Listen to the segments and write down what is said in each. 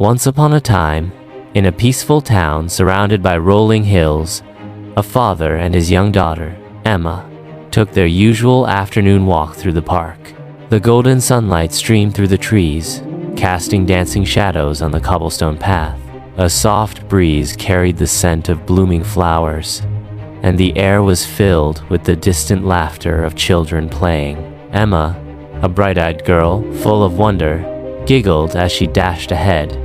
Once upon a time, in a peaceful town surrounded by rolling hills, a father and his young daughter, Emma, took their usual afternoon walk through the park. The golden sunlight streamed through the trees, casting dancing shadows on the cobblestone path. A soft breeze carried the scent of blooming flowers, and the air was filled with the distant laughter of children playing. Emma, a bright-eyed girl full of wonder, giggled as she dashed ahead,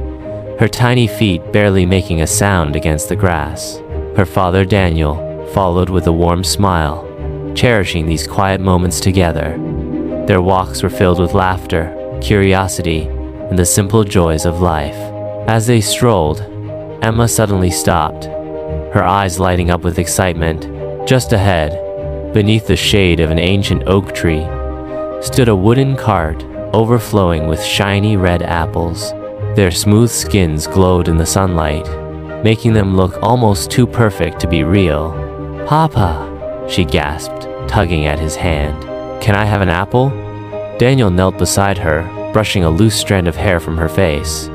her tiny feet barely making a sound against the grass. Her father, Daniel, followed with a warm smile, cherishing these quiet moments together. Their walks were filled with laughter, curiosity, and the simple joys of life. As they strolled, Emma suddenly stopped, her eyes lighting up with excitement. Just ahead, beneath the shade of an ancient oak tree, stood a wooden cart overflowing with shiny red apples. Their smooth skins glowed in the sunlight, making them look almost too perfect to be real. "Papa," she gasped, tugging at his hand. "Can I have an apple?" Daniel knelt beside her, brushing a loose strand of hair from her face.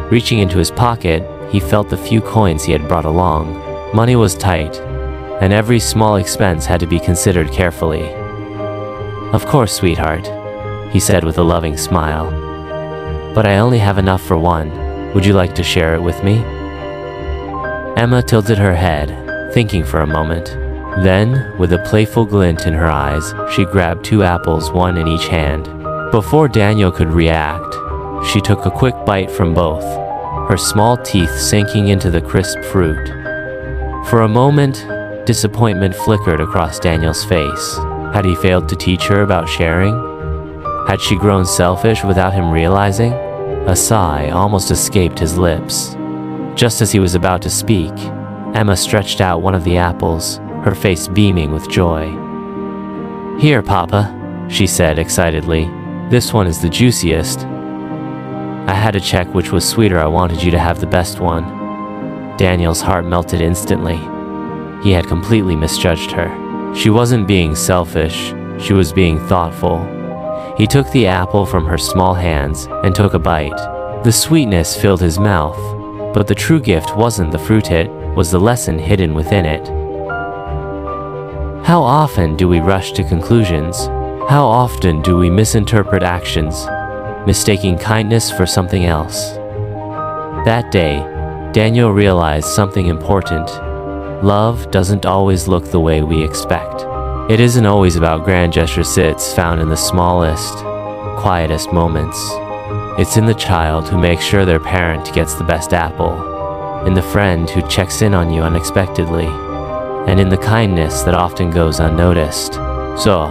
Reaching into his pocket, he felt the few coins he had brought along. Money was tight, and every small expense had to be considered carefully. "Of course, sweetheart," he said with a loving smile. "But I only have enough for one. Would you like to share it with me?" Emma tilted her head, thinking for a moment. Then, with a playful glint in her eyes, she grabbed 2 apples, one in each hand. Before Daniel could react, she took a quick bite from both, her small teeth sinking into the crisp fruit. For a moment, disappointment flickered across Daniel's face. Had he failed to teach her about sharing? Had she grown selfish without him realizing? A sigh almost escaped his lips. Just as he was about to speak, Emma stretched out one of the apples, her face beaming with joy. "Here, Papa," she said excitedly. "This one is the juiciest. I had to check which was sweeter. I wanted you to have the best one." Daniel's heart melted instantly. He had completely misjudged her. She wasn't being selfish, she was being thoughtful. He took the apple from her small hands and took a bite. The sweetness filled his mouth, but the true gift wasn't the fruit, it was the lesson hidden within it. How often do we rush to conclusions? How often do we misinterpret actions, mistaking kindness for something else? That day, Daniel realized something important. Love doesn't always look the way we expect. It isn't always about grand gestures. It's found in the smallest, quietest moments. It's in the child who makes sure their parent gets the best apple, in the friend who checks in on you unexpectedly, and in the kindness that often goes unnoticed. So,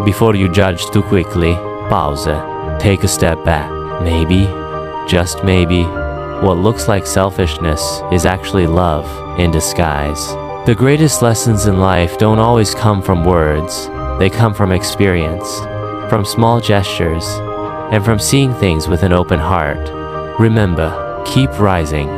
before you judge too quickly, pause. Take a step back. Maybe, just maybe, what looks like selfishness is actually love in disguise. The greatest lessons in life don't always come from words. They come from experience, from small gestures, and from seeing things with an open heart. Remember, keep rising.